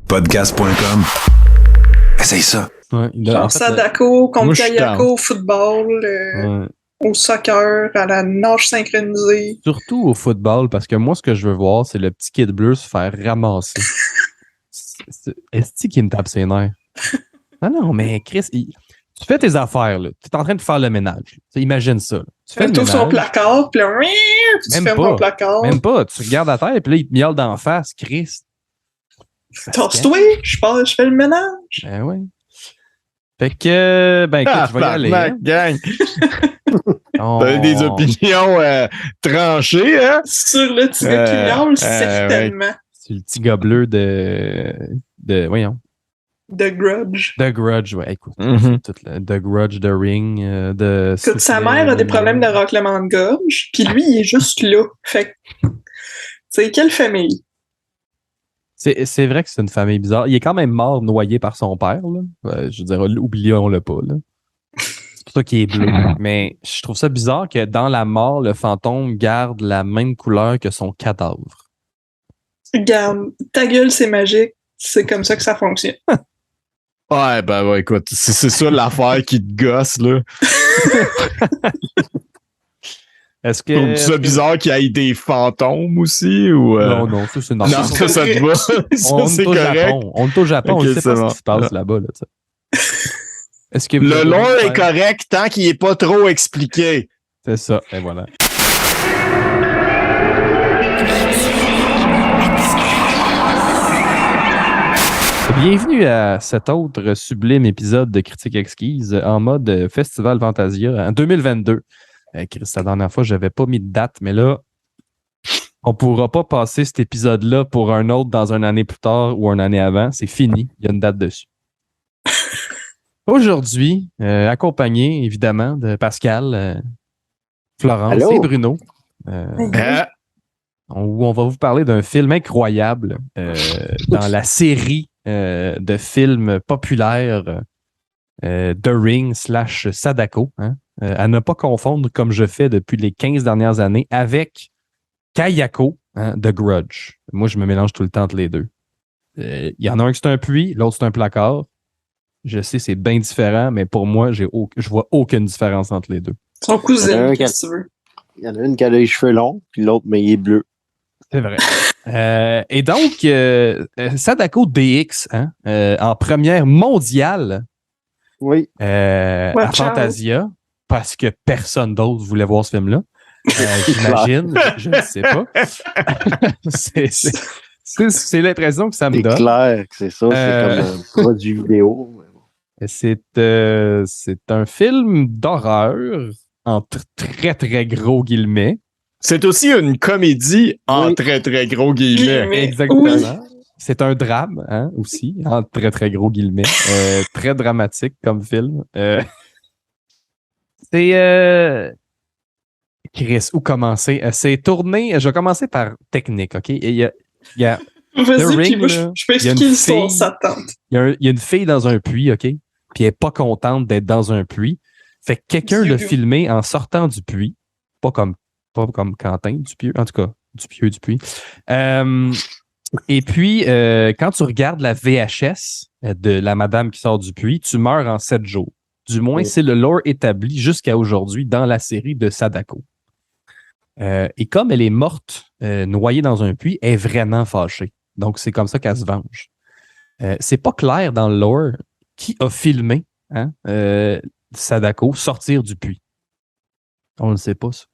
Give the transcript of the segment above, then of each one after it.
Podcast.com. Essaye ça. Ouais, Genre Sadako contre Kayako au football, au soccer, à la nage synchronisée. Surtout au football, parce que moi, ce que je veux voir, c'est le petit kid bleu se faire ramasser. Est-ce qu'il me tape ses nerfs? Non, mais Chris, tu fais tes affaires, là. Tu es en train de faire le ménage. Imagine ça. Là. Tu fais tout son placard, puis là, tu fermes ton placard. Même pas. Tu regardes à terre, puis là, il te miaule d'en face, Chris. Torse-toi, je fais le ménage. Ben oui. Fait que, écoute, je vais y aller. Gang. T'as des opinions tranchées, hein? Sur le petit gars qui miaule, certainement. Ouais. C'est le petit gars bleu voyons. The Grudge. The Grudge, ouais, écoute. The Grudge, The Ring, Écoute, sa mère a des problèmes de raclement de gorge, puis lui, il est juste là. Fait que, c'est quelle famille? C'est vrai que c'est une famille bizarre. Il est quand même mort noyé par son père, là. Je veux dire, oublions-le pas, là. C'est pour ça qu'il est bleu. Mais je trouve ça bizarre que dans la mort, le fantôme garde la même couleur que son cadavre. Regarde, ta gueule, c'est magique. C'est comme ça que ça fonctionne. Ouais, écoute, c'est ça l'affaire qui te gosse, là. Est-ce que. Trouves-tu ça bizarre qu'il y ait des fantômes aussi? Ou Non, ça c'est normal. Non, ça te va. Ça, c'est correct. On est au Japon, Okay, on ne sait pas ce qui se passe là-bas. Là, est-ce que le lore est correct tant qu'il n'est pas trop expliqué. C'est ça, et voilà. Bienvenue à cet autre sublime épisode de Critique Exquise en mode Festival Fantasia en 2022. Chris, la dernière fois, je n'avais pas mis de date, mais là, on ne pourra pas passer cet épisode-là pour un autre dans une année plus tard ou une année avant. C'est fini. Il y a une date dessus. Aujourd'hui, accompagné évidemment de Pascal, Florence et Bruno, où on va vous parler d'un film incroyable dans la série de films populaires The Ring / Sadako, hein, à ne pas confondre comme je fais depuis les 15 dernières années avec Kayako, hein, The Grudge. Moi, je me mélange tout le temps entre les deux. Il y en a un qui c'est un puits, l'autre c'est un placard. Je sais, c'est bien différent, mais pour moi, je vois aucune différence entre les deux. Son cousin, qu'est-ce que tu veux? Il y en a une qui a les cheveux longs, puis l'autre, mais il est bleu. C'est vrai. Et donc, Sadako DX, hein, en première mondiale à Fantasia, parce que personne d'autre voulait voir ce film-là. J'imagine, je ne sais pas. c'est l'impression que ça me donne. C'est clair que c'est ça, c'est comme un produit vidéo. C'est un film d'horreur, entre très, très gros guillemets. C'est aussi une comédie en très, très gros guillemets. Exactement. Oui. C'est un drame, hein, aussi, en très, très gros guillemets. Très dramatique comme film. C'est... Chris, où commencer? C'est tourné... Je vais commencer par technique, OK? Il y a Vas-y, Ring, puis je peux expliquer l'histoire, ça tente. Il y a une fille dans un puits, OK? Puis elle n'est pas contente d'être dans un puits. Fait que quelqu'un l'a filmé en sortant du puits. Pas comme Quentin Dupieux, en tout cas, Dupieux. Et puis, quand tu regardes la VHS de la madame qui sort du puits, tu meurs en 7 jours. Du moins, c'est le lore établi jusqu'à aujourd'hui dans la série de Sadako. Et comme elle est morte, noyée dans un puits, elle est vraiment fâchée. Donc, c'est comme ça qu'elle se venge. C'est pas clair dans le lore qui a filmé Sadako sortir du puits. On ne sait pas, ça.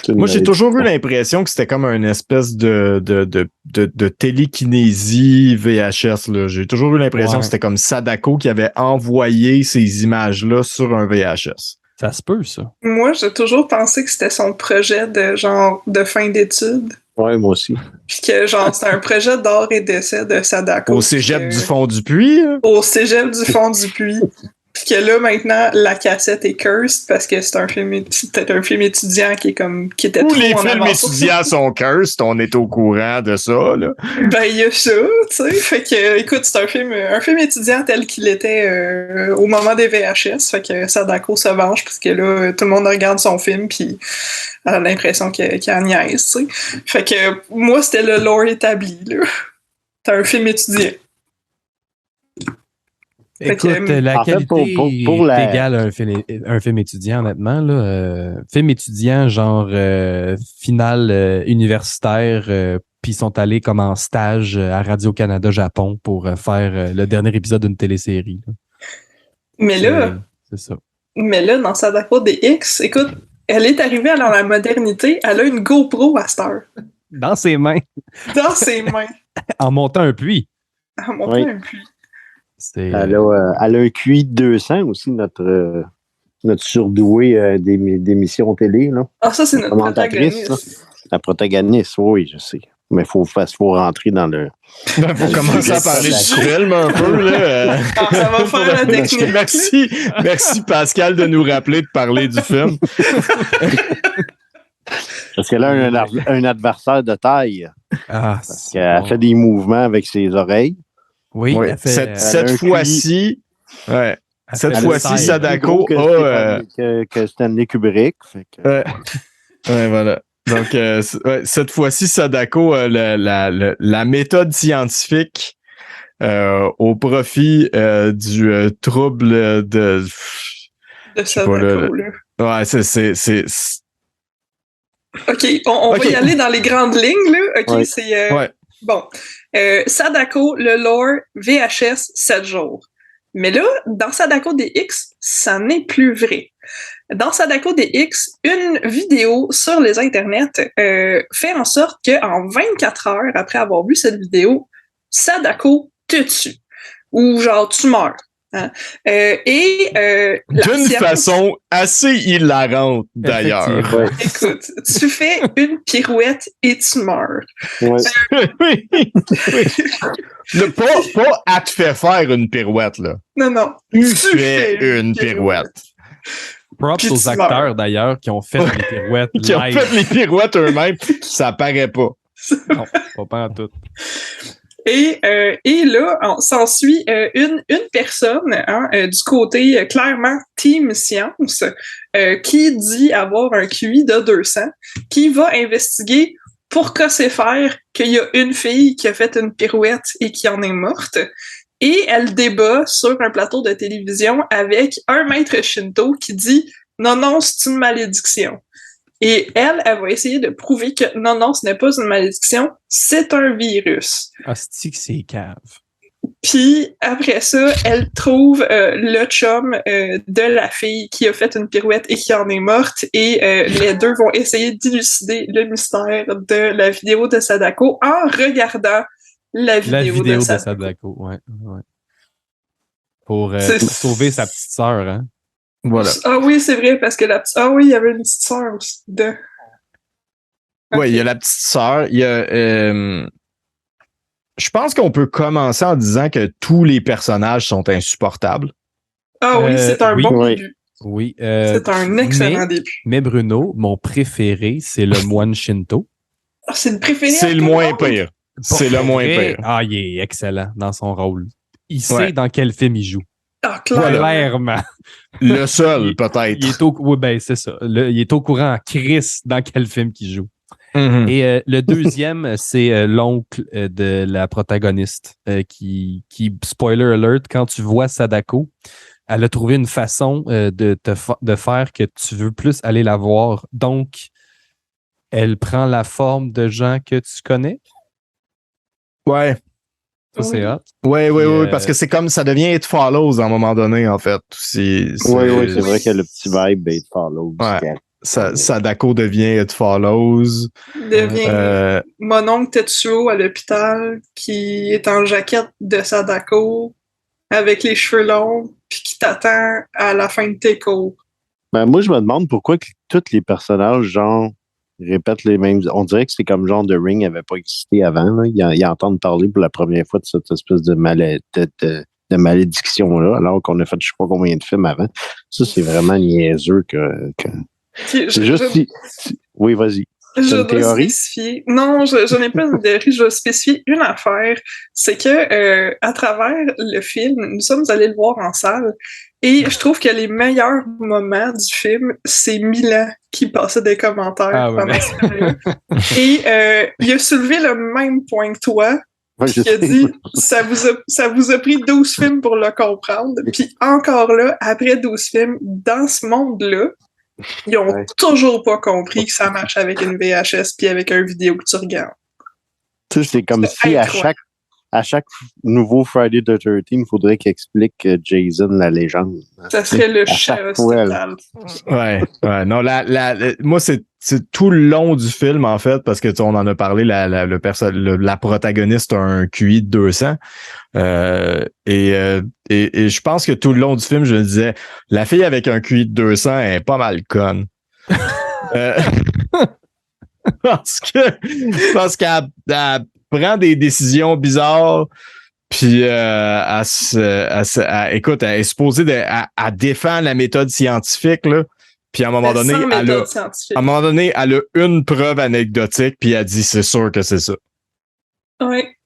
Moi, j'ai toujours eu l'impression que c'était comme une espèce de télékinésie VHS. Là. J'ai toujours eu l'impression que c'était comme Sadako qui avait envoyé ces images-là sur un VHS. Ça se peut, ça. Moi, j'ai toujours pensé que c'était son projet de fin d'études. Ouais, moi aussi. Puis que c'était un projet d'art et d'essai de Sadako. Au cégep du fond du puits? Hein? Au cégep du fond du puits. Puis que là, maintenant, la cassette est cursed parce que c'est un film étudiant qui était Tous trop les en films avance étudiants sont cursed, on est au courant de ça, là. Ben, il y a ça, tu sais. Fait que, écoute, c'est un film étudiant tel qu'il était au moment des VHS. Fait que Sadako se venge parce que là, tout le monde regarde son film puis a l'impression qu'il en niaise, tu sais. Fait que, moi, c'était le lore établi, là. C'est un film étudiant. Écoute, la en fait, qualité pour est la- égale à un film étudiant, honnêtement. Là. Film étudiant, genre finale universitaire, puis ils sont allés comme en stage à Radio-Canada Japon pour faire le dernier épisode d'une télésérie. Là. Mais là, C'est ça. dans Sadako DX, écoute, elle est arrivée dans la modernité, elle a une GoPro à cette heure, Dans ses mains, dans ses mains, en montant un puits. à monter Oui. un puits. C'est, Elle a un QI de 200 aussi, notre surdoué d'émissions télé. Là. Ah, ça, c'est notre Commentatrice, protagoniste. La protagoniste, oui, je sais. Mais il faut rentrer dans le. Faut commencer à parler du film un peu, là. Ah, ça va faire la technique. Merci Pascal de nous rappeler de parler du film. Parce qu'elle a un adversaire de taille. c'est Elle bon. fait des mouvements avec ses oreilles. Oui, Ouais. elle fait, Cette un fois-ci, ouais. elle cette fait fois-ci, le ça style. Sadako Plus gros que Stanley Kubrick. Fait que- Ouais, voilà. Donc, cette fois-ci, Sadako, la méthode scientifique au profit du trouble de... De sais pas, Sadako, là. Ouais, c'est... OK, on OK. va y aller dans les grandes lignes, là. OK, Ouais. c'est... Ouais. Bon. Sadako, le lore, VHS, 7 jours. Mais là, dans Sadako DX, ça n'est plus vrai. Dans Sadako DX, une vidéo sur les internets fait en sorte qu'en 24 heures après avoir vu cette vidéo, Sadako te tue. Ou genre, tu meurs. Hein? D'une façon assez hilarante, d'ailleurs. Effectivement. Ouais. Écoute, tu fais une pirouette et tu meurs. Ouais. Oui. Pas à te faire faire une pirouette, là. Non. Tu fais une pirouette. Props Puis aux tu acteurs, meurs. d'ailleurs, qui ont fait les pirouettes Qui ont live. fait les pirouettes eux-mêmes, ça paraît pas. Non, pas en tout. Et là, s'ensuit une personne du côté clairement Team Science qui dit avoir un QI de 200, qui va investiguer pourquoi c'est faire qu'il y a une fille qui a fait une pirouette et qui en est morte. Et elle débat sur un plateau de télévision avec un maître Shinto qui dit « Non, c'est une malédiction ». Et elle va essayer de prouver que non, ce n'est pas une malédiction, c'est un virus. Hostie que c'est cave. Puis après ça, elle trouve le chum de la fille qui a fait une pirouette et qui en est morte. Et les deux vont essayer d'élucider le mystère de la vidéo de Sadako en regardant la vidéo de Sadako. Ouais. Pour C'est- sauver sa petite sœur, hein. Voilà. Ah oui, c'est vrai, parce que ah oui, il y avait une petite sœur aussi de... Ouais, il y a la petite sœur. Il y a. Je pense qu'on peut commencer en disant que tous les personnages sont insupportables. Ah oui, c'est un oui. bon Oui. début. Oui. C'est un excellent début. Mais Bruno, mon préféré, c'est le moine Shinto. Ah, c'est le préféré. C'est à le tout moins monde. pire. C'est le Pour moins vrai, pire. Ah, il est excellent dans son rôle. Il sait Ouais. dans quel film il joue. Ah, clairement. Clairement. Le seul, Il peut-être. est oui, ben, c'est ça. Il est au courant en Chris dans quel film qu'il joue. Mhm. Et le deuxième, c'est l'oncle de la protagoniste qui, spoiler alert, quand tu vois Sadako, elle a trouvé une façon de faire que tu veux plus aller la voir. Donc, elle prend la forme de gens que tu connais. Ouais. Ça, c'est hot. Ouais, Puis, parce que c'est comme ça devient It Follows à un moment donné, en fait. Oui, c'est vrai qu'il y a le petit vibe It Follows. Ouais. Sadako devient It Follows. Devient mon oncle Tetsuo à l'hôpital qui est en jaquette de Sadako avec les cheveux longs puis qui t'attend à la fin de tes cours. Ben, moi, je me demande pourquoi que tous les personnages, genre, répètent les mêmes. On dirait que c'est comme genre The Ring n'avait pas existé avant. Là. Ils entendent parler pour la première fois de cette espèce de malédiction-là, alors qu'on a fait je sais pas combien de films avant. Ça, c'est vraiment niaiseux que... Puis, C'est juste Oui, vas-y. Je une dois théorie? spécifier. Non, je n'ai pas une théorie, je dois spécifier une affaire. C'est que à travers le film, nous sommes allés le voir en salle et je trouve que les meilleurs moments du film, c'est Milan qui passait des commentaires Ah ouais. pendant ce film-là. Et il a soulevé le même point que toi. Ouais, je qui a sais. dit ça vous a pris 12 films pour le comprendre. Puis encore là, après 12 films, dans ce monde-là, ils ont toujours pas compris que ça marche avec une VHS puis avec un vidéo que tu regardes. Tu sais, c'est comme C'est si incroyable. à chaque nouveau Friday the 13, il faudrait qu'il explique Jason la légende. Ça serait le À chaque chaos fois, total. Ouais. Non, moi, c'est tout le long du film, en fait, parce que on en a parlé, la protagoniste a un QI de 200. Et je pense que tout le long du film, je me disais, la fille avec un QI de 200 est pas mal conne. Parce qu'elle prend des décisions bizarres. Puis, écoute, elle est supposée elle défend la méthode scientifique, là. Puis, à un moment donné, elle a une preuve anecdotique, puis elle dit, c'est sûr que c'est ça. Ouais.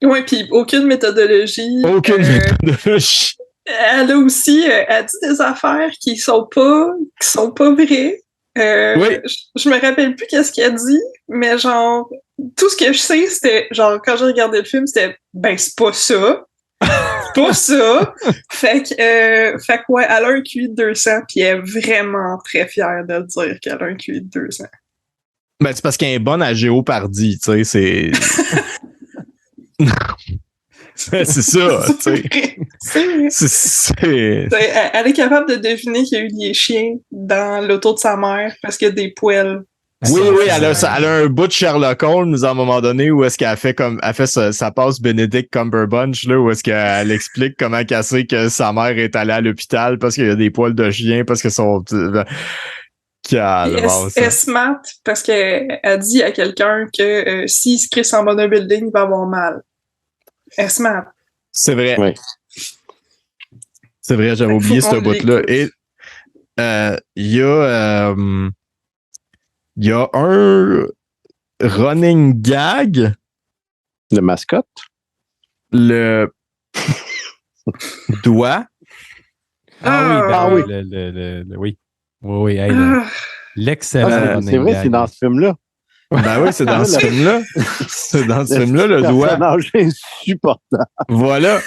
Ouais, puis aucune méthodologie. Aucune méthodologie. Elle a aussi, elle dit des affaires qui sont pas vraies. Oui. Je me rappelle plus qu'est-ce qu'elle dit, mais genre, tout ce que je sais, c'était, genre, quand j'ai regardé le film, c'était, c'est pas ça. C'est pas ça. Fait que, ouais, elle a un QI de 200, puis elle est vraiment très fière de dire qu'elle a un QI de 200. Ben, c'est parce qu'elle est bonne à Géopardy, tu sais, c'est... c'est ça, tu sais. Elle est capable de deviner qu'il y a eu des chiens dans l'auto de sa mère parce qu'il y a des poêles. Oui, elle a un bout de Sherlock Holmes à un moment donné où est-ce qu'elle fait sa passe Benedict Cumberbatch, là, où est-ce qu'elle explique comment qu'elle sait que sa mère est allée à l'hôpital parce qu'il y a des poils de chien, parce que son... Elle smart parce qu'elle dit à quelqu'un que s'il se crisse en bas d'un building, il va avoir mal. Elle smart. C'est vrai. Oui. C'est vrai, j'avais oublié ce bout-là. Et il y a un running gag. Le mascotte? Le doigt. Oui. Oui. Oui, hey, l'excellent. C'est vrai, c'est dans ce film-là. Ben oui, c'est dans ce film-là. C'est dans ce film-là, le doigt. Personnage insupportable. Voilà.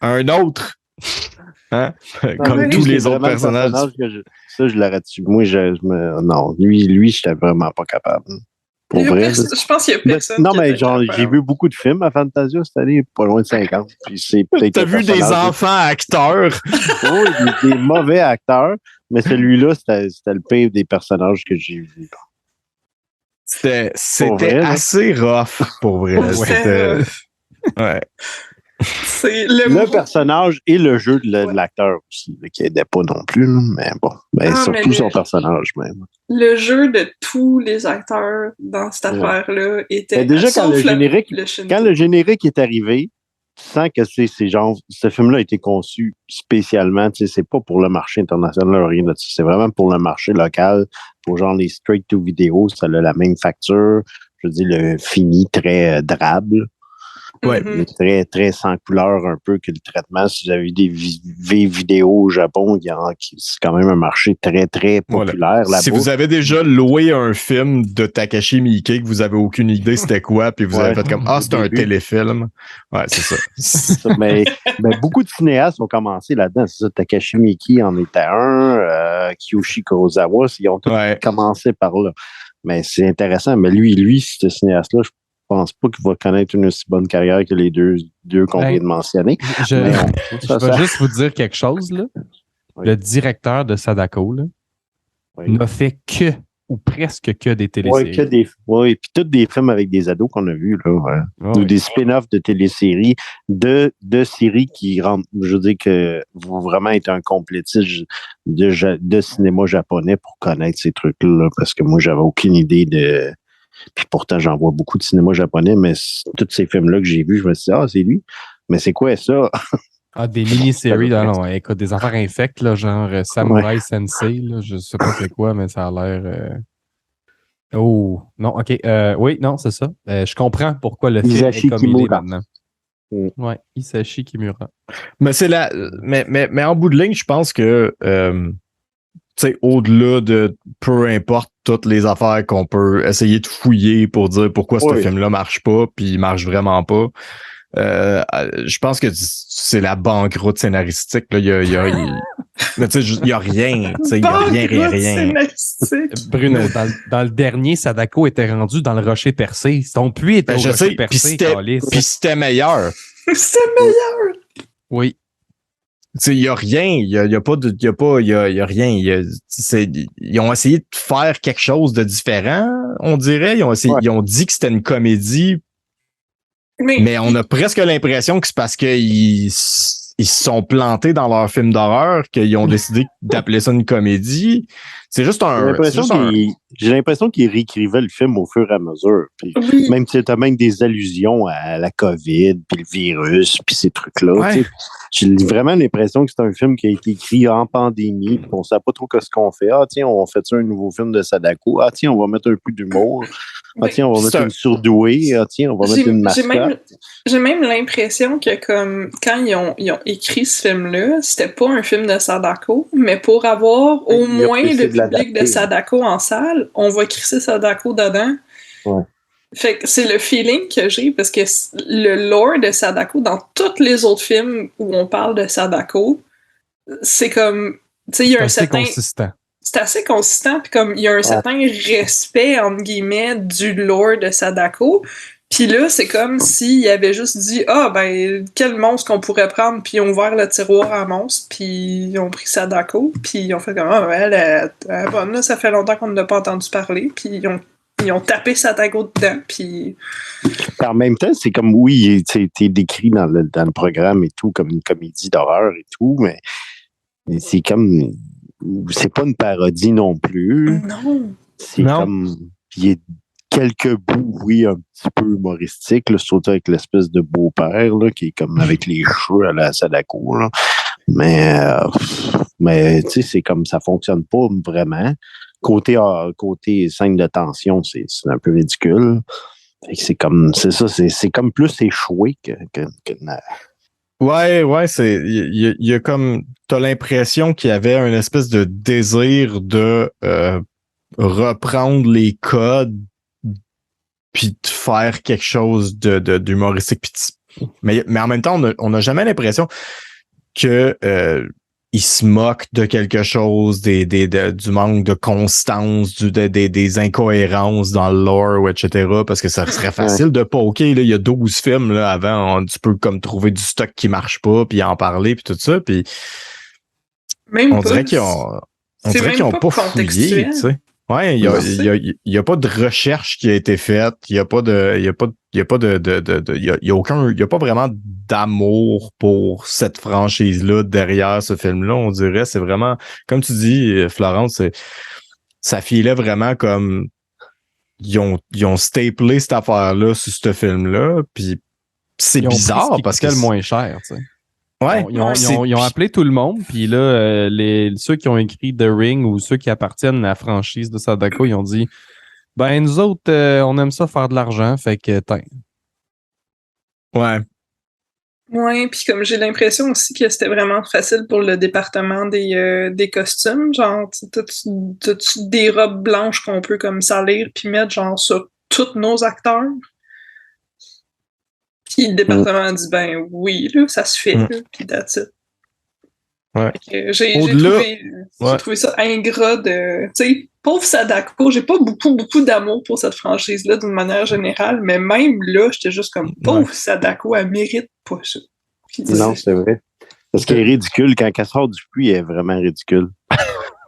Un autre. Hein? Comme tous les autres personnages. Ça, je l'aurais tué. Moi, non, lui, j'étais vraiment pas capable. Pour vrai. Je pense qu'il y a personne. Non, mais genre, j'ai vu beaucoup de films à Fantasia cette année, pas loin de 50. Puis c'est peut-être. T'as vu des enfants acteurs? Oui, des mauvais acteurs. Mais celui-là, c'était le pire des personnages que j'ai vu. C'était vrai, assez rough, pour vrai. Ouais. C'est le personnage et le jeu de l'acteur aussi, qui n'aidait pas non plus. Mais bon, surtout son personnage même. Le jeu de tous les acteurs dans cette affaire-là était... Mais déjà, quand le générique est arrivé, tu sens que c'est genre, ce film-là a été conçu spécialement, tu sais, c'est pas pour le marché international, rien de ça, c'est vraiment pour le marché local, pour genre les straight-to-vidéo, ça a la même facture, je veux dire, le fini très drable. Ouais. Très, très sans couleur un peu que le traitement. Si vous avez vu des vidéos au Japon, c'est quand même un marché très, très populaire là-bas. Si vous avez déjà loué un film de Takashi Miike que vous avez aucune idée c'était quoi, puis vous avez fait comme c'est un téléfilm. Ouais, c'est ça. mais beaucoup de cinéastes ont commencé là-dedans. C'est ça, Takashi Miike en était un, Kiyoshi Kurosawa, ils ont tous commencé par là. Mais c'est intéressant. Mais lui, ce cinéaste-là, je pense pas qu'il va connaître une aussi bonne carrière que les deux qu'on vient de mentionner. Je vais juste vous dire quelque chose, là. Oui. Le directeur de Sadako, là, n'a fait que, ou presque que des téléséries. Oui, puis tous des films avec des ados qu'on a vus, là. Ou des spin-offs de téléséries, de séries qui rendent, je veux dire que vous vraiment être un complétiste de cinéma japonais pour connaître ces trucs-là, parce que moi, j'avais aucune idée de... Puis pourtant, j'en vois beaucoup de cinéma japonais, mais tous ces films-là que j'ai vus, je me suis dit, c'est lui. Mais c'est quoi ça? Des mini-séries, non, écoute, des affaires infectes, là, genre Samurai Sensei, là, je sais pas c'est quoi, mais ça a l'air... Oh, non, OK. Oui, non, c'est ça. Je comprends pourquoi le film est comme il est maintenant. Ouais, Hisashi Kimura. Mais c'est mais en bout de ligne, je pense que tu sais, au-delà de peu importe toutes les affaires qu'on peut essayer de fouiller pour dire pourquoi ce film-là marche pas, puis il marche vraiment pas. Je pense que c'est la banqueroute scénaristique. Là. Mais tu sais, il y a rien. Tu sais, il y a rien. Bruno, dans le dernier, Sadako était rendu dans le rocher percé. Son puits était au rocher percé. Puis c'était meilleur. C'était meilleur! Oui. Tu sais, il y a rien. Il y a rien. Ils ont essayé de faire quelque chose de différent, on dirait. Ils ont dit que c'était une comédie. Mais on a presque l'impression que c'est parce qu'ils se sont plantés dans leur film d'horreur qu'ils ont décidé d'appeler ça une comédie. C'est juste J'ai l'impression qu'ils réécrivaient le film au fur et à mesure. Puis même tu as même des allusions à la COVID, puis le virus, puis ces trucs-là. Ouais. J'ai vraiment l'impression que c'est un film qui a été écrit en pandémie, puis on ne sait pas trop ce qu'on fait. Ah tiens, on fait ça un nouveau film de Sadako. Ah tiens, on va mettre un peu d'humour. Ah tiens, on va mettre une surdouée. Ah tiens, on va mettre une mascotte. J'ai même l'impression que comme quand ils ont écrit ce film-là, c'était pas un film de Sadako, mais pour avoir au moins le public de Sadako en salle, on va crisser Sadako dedans. Ouais. Fait que c'est le feeling que j'ai, parce que le lore de Sadako, dans tous les autres films où on parle de Sadako, c'est comme, tu sais, il y a un certain... consistant. C'est assez consistant, puis comme il y a un certain respect, entre guillemets, du lore de Sadako. Puis là, c'est comme s'il avait juste dit « Ah, ben, quel monstre qu'on pourrait prendre? » Puis ils ont ouvert le tiroir à monstres, puis ils ont pris Sadako, puis ils ont fait comme « Ah, elle est bonne, là, ça fait longtemps qu'on n'a pas entendu parler. » Puis ils ont tapé Sadako dedans, puis... En même temps, c'est comme, oui, t'es décrit dans le programme et tout, comme une comédie d'horreur et tout, mais c'est comme... C'est pas une parodie non plus. Non. C'est comme... Il y a quelques bouts, oui, un petit peu humoristiques, là, surtout avec l'espèce de beau-père, là, qui est comme avec les cheveux à la Sadako, là. Mais tu sais, c'est comme ça fonctionne pas vraiment. Côté scène de tension, c'est un peu ridicule. C'est comme plus échoué que Ouais, il y a comme, t'as l'impression qu'il y avait une espèce de désir de reprendre les codes puis de faire quelque chose d'humoristique. Mais en même temps, on n'a jamais l'impression que il se moque de quelque chose, du manque de constance, des incohérences dans le lore, etc. Parce que ça serait facile de poker. Là, il y a 12 films là, avant, tu peux comme trouver du stock qui marche pas, puis en parler, puis tout ça. Puis on dirait qu'ils ont pas fouillé, tu sais. Ouais, il y a pas de recherche qui a été faite, il y a pas vraiment d'amour pour cette franchise-là derrière ce film-là, on dirait. C'est vraiment, comme tu dis, Florence, ça filait vraiment comme ils ont staplé cette affaire-là sur ce film-là, puis c'est bizarre parce que c'est le moins cher, tu sais. Ouais, ils ont appelé tout le monde, puis là, ceux qui ont écrit The Ring ou ceux qui appartiennent à la franchise de Sadako, ils ont dit ben nous autres, on aime ça faire de l'argent, fait que Ouais. Ouais, puis comme j'ai l'impression aussi que c'était vraiment facile pour le département des costumes, genre t'as-tu des robes blanches qu'on peut comme salir puis mettre genre sur tous nos acteurs? Puis le département a dit ben oui, là, ça se fait, là, puis that's it. Ouais. J'ai trouvé ça ingrat de... Tu sais, pauvre Sadako, j'ai pas beaucoup d'amour pour cette franchise-là d'une manière générale, mais même là, j'étais juste comme pauvre Sadako, elle mérite pas ça. Non, c'est vrai. Parce qu'elle est ridicule. Quand elle sort du puits, elle est vraiment ridicule.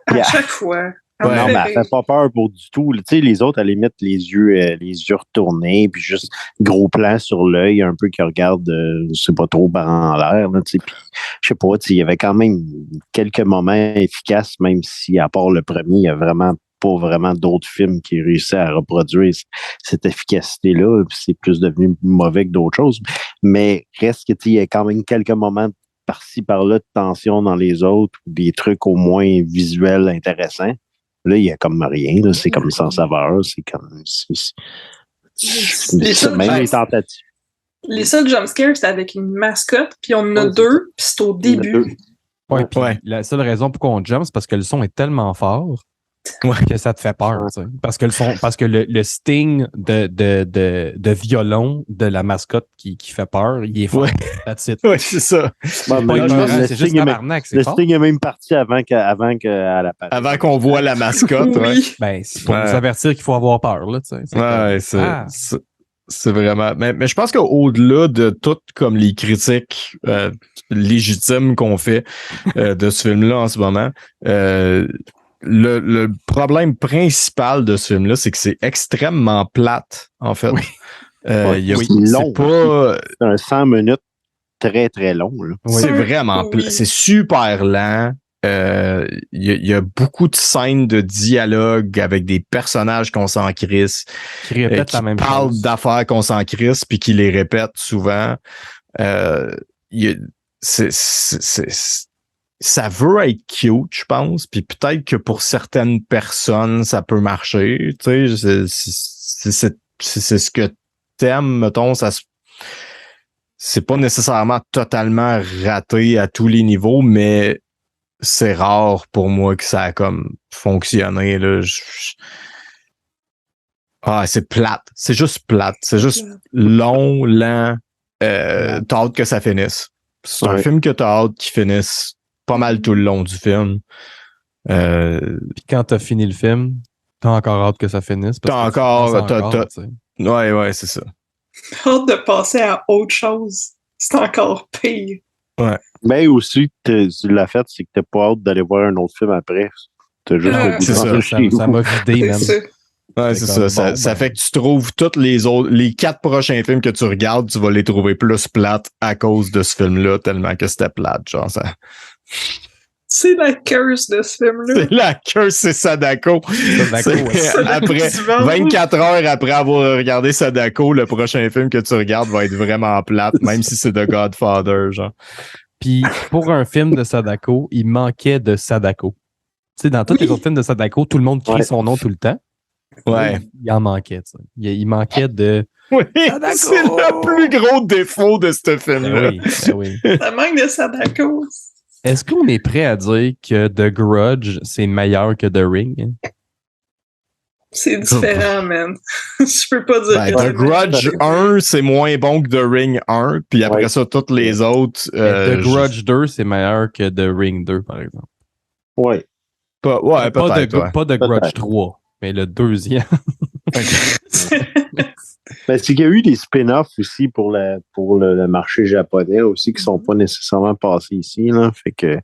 À chaque fois. Ouais, non, mais elle fait pas peur pour du tout. Tu sais, les autres, elle mettent les yeux retournés, puis juste gros plan sur l'œil, un peu qui regarde, je sais pas trop, en l'air. Puis, je sais pas, il y avait quand même quelques moments efficaces, même si, à part le premier, il y a vraiment pas vraiment d'autres films qui réussissaient à reproduire cette efficacité-là. Puis c'est plus devenu mauvais que d'autres choses. Mais reste que, il y a quand même quelques moments par-ci, par-là de tension dans les autres, ou des trucs au moins visuels intéressants. Là, il n'y a comme rien. Là. C'est comme sans saveur. C'est comme... même les tentatives. Les seuls jumpscares, c'était avec une mascotte, puis on en a deux, puis c'est au début. Ouais, puis Ouais. la seule raison pourquoi on jump, c'est parce que le son est tellement fort que ça te fait peur. Tu sais. Parce que le sting de violon de la mascotte qui fait peur, il est fort. Ouais. That's it. Ouais, c'est ça. Bon, mais Pas là, épeurant, le c'est juste Sting est même- tabarnak, c'est le fort. Sting est même parti avant qu'elle apparaisse. Avant qu'on voit la mascotte, ouais. Oui. Ben, c'est pour Ouais. nous avertir qu'il faut avoir peur, là, tu sais. C'est Ouais, comme, c'est vraiment. Mais je pense qu'au-delà de toutes comme les critiques légitimes qu'on fait de ce film-là en ce moment, le problème principal de ce film-là, c'est que c'est extrêmement plate, en fait. Oui. Il y a- C'est long. c'est pas. C'est un 100 minutes très, très long. Là. C'est vraiment Oui. plat. C'est super lent. Il y a beaucoup de scènes de dialogue avec des personnages qu'on s'en crisse, qui répète qui la même parlent chose. d'affaires qu'on s'en crisse puis qui les répètent souvent. Il y a- ça veut être cute, je pense, puis peut-être que pour certaines personnes, ça peut marcher. Tu sais, c'est ce que t'aimes, mettons, c'est pas nécessairement totalement raté à tous les niveaux, mais c'est rare pour moi que ça a comme fonctionné. Là. C'est plate. C'est juste plate. C'est juste long, lent. T'as hâte que ça finisse. C'est un film que t'as hâte qu'il finisse pas mal tout le long du film. Puis quand t'as fini le film, t'as encore hâte que ça finisse. Parce T'as que tu encore- penses encore, tu sais. Ouais, c'est ça. Hâte de passer à autre chose. C'est encore pire. Mais aussi, tu l'as fait, c'est que t'as pas hâte d'aller voir un autre film après. T'as juste Ouais, le goût c'est de ça. rentrer chez Ça vous. m'a vidé, C'est même. ça. Ouais, C'est c'est comme, ça. bon, Ça ben. fait que tu trouves tous les 4 prochains films que tu regardes, tu vas les trouver plus plates à cause de ce film-là, tellement que c'était plate, genre ça. C'est la curse de ce film-là. C'est la curse, c'est Sadako. Sadako, ouais. Après, Sadako. 24 heures après avoir regardé Sadako, le prochain film que tu regardes va être vraiment plate, même si c'est The Godfather, genre. Puis pour un film de Sadako, il manquait de Sadako. Tu sais, dans tous les autres films de Sadako, tout le monde crie son nom tout le temps. Ouais. Il en manquait, tu sais. Il manquait de... Oui, Sadako! c'est le plus gros défaut de ce film-là. Oui. Ça manque de Sadako. Est-ce qu'on est prêt à dire que The Grudge, c'est meilleur que The Ring? C'est différent, man. Je peux pas dire Ben, que c'est The Grudge 1, c'est moins bon que The Ring 1, puis après Ouais. ça, toutes les autres... The Grudge 2, c'est meilleur que The Ring 2, par exemple. Ouais. Pas, ouais, pas peut-être, ouais. pas The Grudge Peut-être. 3, mais le deuxième. Ben, c'est qu'il y a eu des spin-offs aussi pour le marché japonais aussi qui sont pas nécessairement passés ici. Là. Fait que,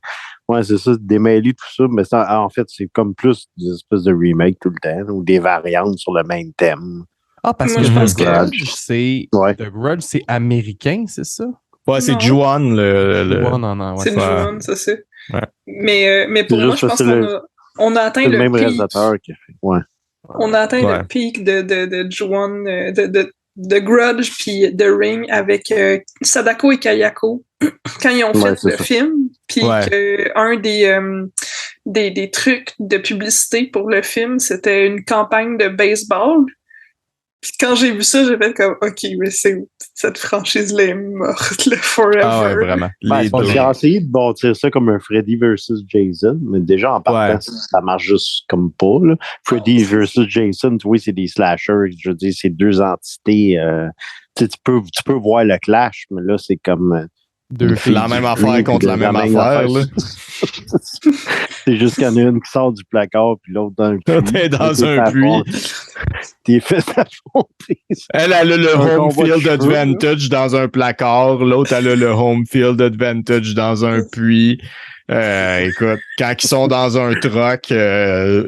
ouais, c'est ça, démêler tout ça. Mais ça, en fait, c'est comme plus des espèces de remake tout le temps ou des variantes sur le même thème. Ah, parce Moi, que je pense The que- Grudge, c'est... Ouais. The Grudge, c'est américain, c'est ça? Ouais, c'est Non. Juan, le... Ouais, non, ouais. C'est une Ouais. jouane, ça c'est. Ouais. Mais pour C'est moi, juste je pense parce que qu'on a atteint C'est le le même pic. réalisateur qui a fait. Ouais. On a atteint Ouais. le pic de Juan, de Grudge puis de Ring avec Sadako et Kayako quand ils ont Ouais, fait c'est le ça. film. Puis Ouais. que un des trucs de publicité pour le film, c'était une campagne de baseball. Puis quand j'ai vu ça, j'ai fait comme OK, mais cette franchise-là est morte, le forever. Ah ouais, vraiment. Ben, Les c'est parce deux. qu'ils ont essayé de bâtir ça comme un Freddy versus Jason, mais déjà en partant, Ouais. ça marche juste comme pas. Là. Freddy versus Jason, tu vois, c'est des slashers. Je veux dire, c'est deux entités. Tu sais, tu peux voir le clash, mais là, c'est comme. Deux filles. La même affaire contre la même affaire, là. C'est juste qu'il y en a une qui sort du placard, puis l'autre dans le puits. T'es dans T'es un fait puits. affronter. T'es fait affronter. Elle a le Un home combat de field cheveux, advantage dans un placard. L'autre, elle a le home field advantage dans un puits. Écoute, quand ils sont dans un truck,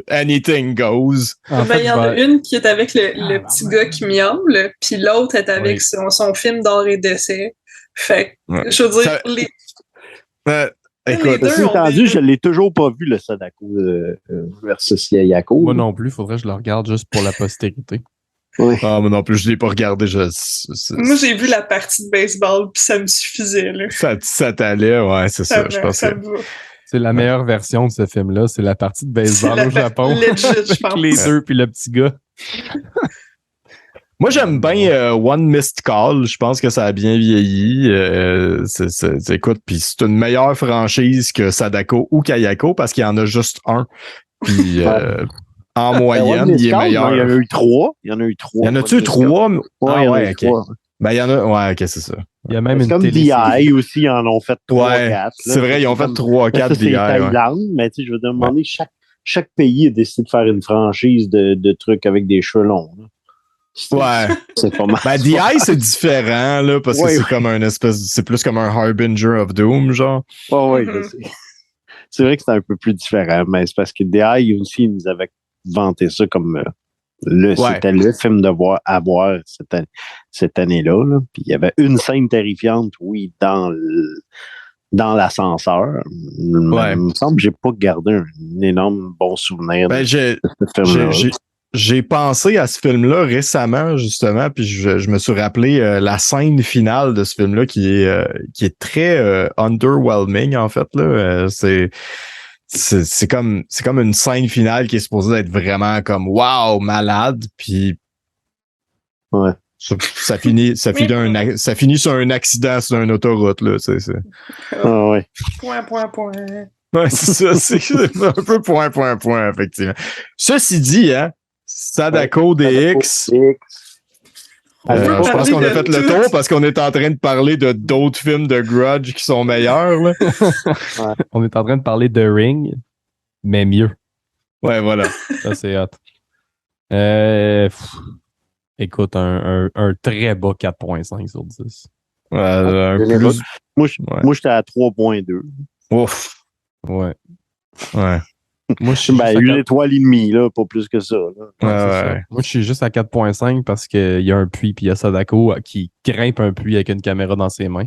anything goes. En Ben, fait, il y en a je vais- une qui est avec le petit gars qui miaule, puis l'autre est avec Oui. son film d'art et d'essai. Fait que, Ouais. je veux dire, Ça- Les Écoute, deux. Ceci on étendu, est- je l'ai toujours pas vu, le Sadako versus Yayako. Moi non plus, faudrait que je le regarde juste pour la postérité. Ouais. moi non plus, je l'ai pas regardé. Moi, j'ai vu la partie de baseball, puis ça me suffisait. Là. Ça t'allait, ouais, c'est ça. Je pense ça que. me va. C'est la meilleure version de ce film-là. C'est la partie de baseball C'est au Japon. legit, je Avec pense. les deux puis le petit gars. Moi, j'aime bien One Missed Call. Je pense que ça a bien vieilli. Écoute, puis c'est une meilleure franchise que Sadako ou Kayako parce qu'il y en a juste un. Puis en moyenne, il est meilleur. Il y en a eu 3. Il y en a-tu 3? Ouais, ok. Ben, il y en a. Ouais, ok, c'est ça. Il y a même une comme télésérie. DI aussi, ils en ont fait 3-4. C'est vrai, ils ont fait 3-4 DI. C'est Thaïlande, mais tu sais, je veux demander, chaque pays a décidé de faire une franchise de trucs avec des cheveux longs. Là. Ouais. C'est pas mal. Ben, DI, c'est différent, là, parce que c'est comme un espèce. C'est plus comme un Harbinger of Doom, genre. Oui, c'est vrai que c'est un peu plus différent, mais c'est parce que DI aussi, ils nous avaient vanté ça comme. C'était le film à voir cette année-là. Là. Puis il y avait une scène terrifiante, oui, dans l'ascenseur. Il me semble que j'ai pas gardé un énorme bon souvenir de ce film-là. J'ai pensé à ce film-là récemment, justement, puis je me suis rappelé la scène finale de ce film-là qui est très underwhelming, en fait. Là. C'est comme une scène finale qui est supposée être vraiment comme wow, malade, puis ça finit sur un accident sur une autoroute, là. Point. Ouais, c'est ça, c'est un peu point, effectivement. Ceci dit, hein, Sadako DX. Je pense qu'on a fait le tour parce qu'on est en train de parler de d'autres films de Grudge qui sont meilleurs. Là. On est en train de parler de Ring, mais mieux. Ouais, voilà. Ça, c'est hot. Écoute, un très bas 4.5 sur 10. Moi, j'étais à 3.2. Ouf. Ouais. Moi, je suis une étoile et demie, là, pas plus que ça. Là. Moi, je suis juste à 4.5 parce qu'il y a un puits, puis il y a Sadako qui grimpe un puits avec une caméra dans ses mains.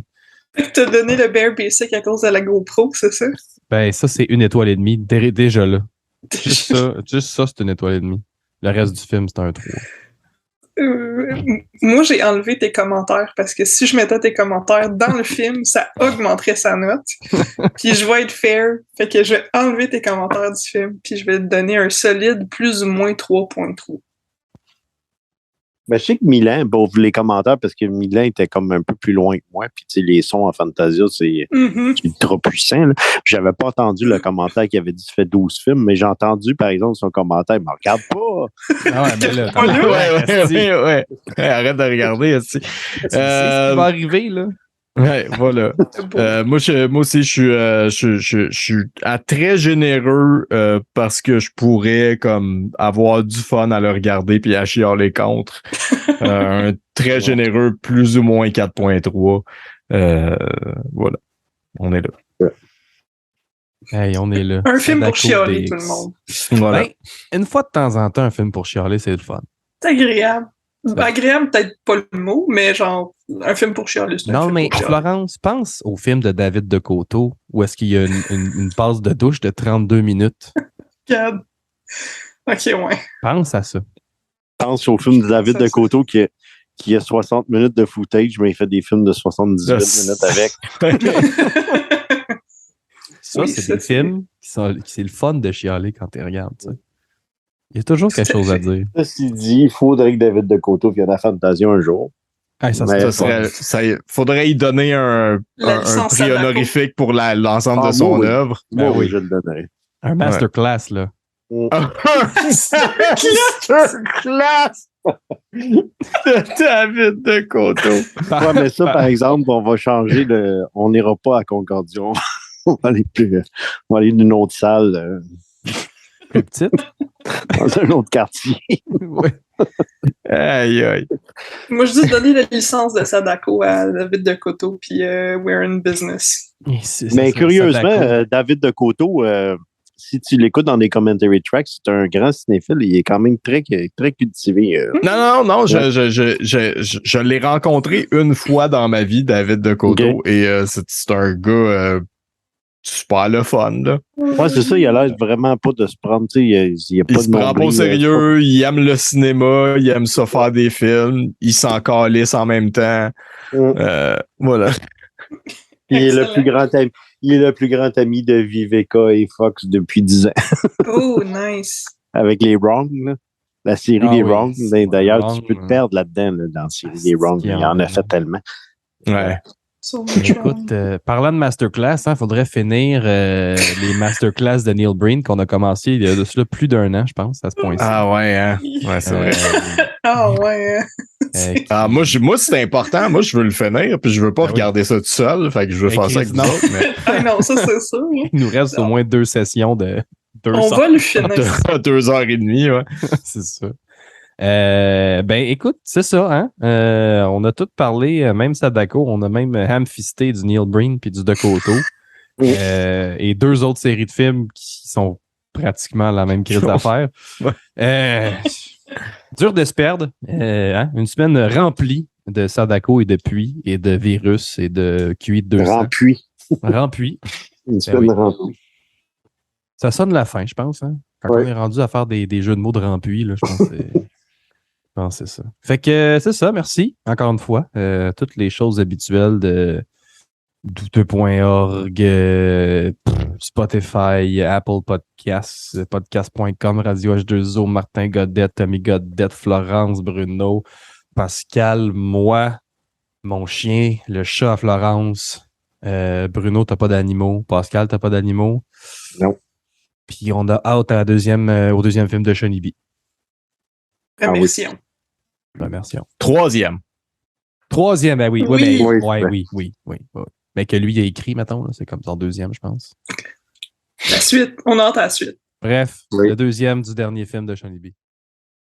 Fait que t'as donné le Bare Basic à cause de la GoPro, c'est ça? Ben, ça, c'est une étoile et demie. Déjà là. Juste ça, c'est une étoile et demie. Le reste du film, c'est un 3. Moi, j'ai enlevé tes commentaires parce que si je mettais tes commentaires dans le film, ça augmenterait sa note. Puis je vais être fair. Fait que je vais enlever tes commentaires du film. Puis je vais te donner un solide plus ou moins 3.3. Ben, je sais que Milan, bon, les commentaires, parce que Milan était comme un peu plus loin que moi, puis tu sais, les sons en Fantasia, c'est ultra puissant. Là. J'avais pas entendu le commentaire qui avait dit tu fais 12 films, mais j'ai entendu, par exemple, son commentaire, il me regarde pas! Ah ouais, mais là, ouais. Arrête de regarder. C'est ce qui va arriver, là. Ouais, voilà. Moi aussi, je suis à très généreux parce que je pourrais comme avoir du fun à le regarder puis à chialer contre. Un très généreux, plus ou moins 4.3. Voilà. On est là. Hey, on est là. Un film pour chialer, tout le monde. Voilà. Ben, une fois de temps en temps, un film pour chialer, c'est le fun. C'est agréable. Agréable, peut-être pas le mot, mais genre, un film pour chialer, c'est un film mais pour chialer. Florence, pense au film de David Decauto où est-ce qu'il y a une passe de douche de 32 minutes. God. Ok, ouais. Pense à ça. Pense au film de David Decauto qui a 60 minutes de footage, mais il fait des films de 78 minutes avec. Ça, c'est des films qui c'est le fun de chialer quand tu regardes. Ça. Il y a toujours quelque chose à dire. Ceci dit, il faudrait que David Decauto vienne à Fantasia un jour. Hey, faudrait y donner un prix honorifique pour l'ensemble de son œuvre. Oui, je le donnerai. Un masterclass, là. Un masterclass de David Decauto. Ouais, mais ça, par exemple, on va changer on n'ira pas à Concordia. On va aller d'une autre salle. Plus petite. Dans un autre quartier. Ouais. Aïe, aïe. Moi, je dis donner la licence de Sadako à David Decauto, puis we're in business. Mais curieusement, David Decauto, si tu l'écoutes dans des commentary tracks, c'est un grand cinéphile. Il est quand même très, très cultivé. Non. Je l'ai rencontré une fois dans ma vie, David Decauto, et c'est un gars super le fun, là. Ouais, c'est ça, il a l'air vraiment pas de se prendre, tu sais, il se prend pas au sérieux, il aime le cinéma, il aime ça faire des films, il s'en calisse en même temps. Voilà. Il est le plus grand ami de Viveca et Fox depuis 10 ans. Oh, nice. Avec les Wrong, là. La série Ah des oui, Wrong. c'est D'ailleurs, Wrong, tu peux te perdre là-dedans, là, dans la série des Wrong. Il y en a fait tellement. Ouais. So much wrong. Écoute, parlant de masterclass, il faudrait finir les masterclass de Neil Breen qu'on a commencé il y a de cela plus d'1 an, je pense, à ce point-ci. Ah ouais, hein? Ouais, c'est vrai. Ah ouais. Moi, c'est important. Moi, je veux le finir, puis je veux pas Ben oui. regarder ça tout seul. Fait que je veux faire ça avec vous non. autres. Mais... Ah non, ça c'est ça. Hein. Il nous reste au moins 2 sessions de 2 On va le finir. 2h30, ouais. C'est ça. Ben, écoute, c'est ça, hein? On a tout parlé, même Sadako, on a même ham-fisté du Neil Breen puis du Dakota. Oui. Et 2 autres séries de films qui sont pratiquement la même crise d'affaires. Dur de se perdre. Hein? Une semaine remplie de Sadako et de pluie et de virus et de QI de 200. Rempli. Une semaine remplie. Ça sonne la fin, je pense. Hein? Quand on est rendu à faire des jeux de mots de rempli, là, je pense que c'est ça. Fait que c'est ça, merci. Encore une fois. Toutes les choses habituelles de douteux.org, Spotify, Apple Podcasts, podcast.com, Radio H2O, Martin Godette, Tommy Godette, Florence, Bruno, Pascal, moi, mon chien, le chat à Florence. Bruno, t'as pas d'animaux. Pascal, t'as pas d'animaux. Non. Puis on a hâte à au deuxième film de Shonibi. Remercions. Remercions. Troisième, ben oui. Oui. Oui. Mais que lui, il a écrit, mettons. Là, c'est comme son deuxième, je pense. La suite. On a hâte à la suite. Bref, Oui. le deuxième du dernier film de Shonibi.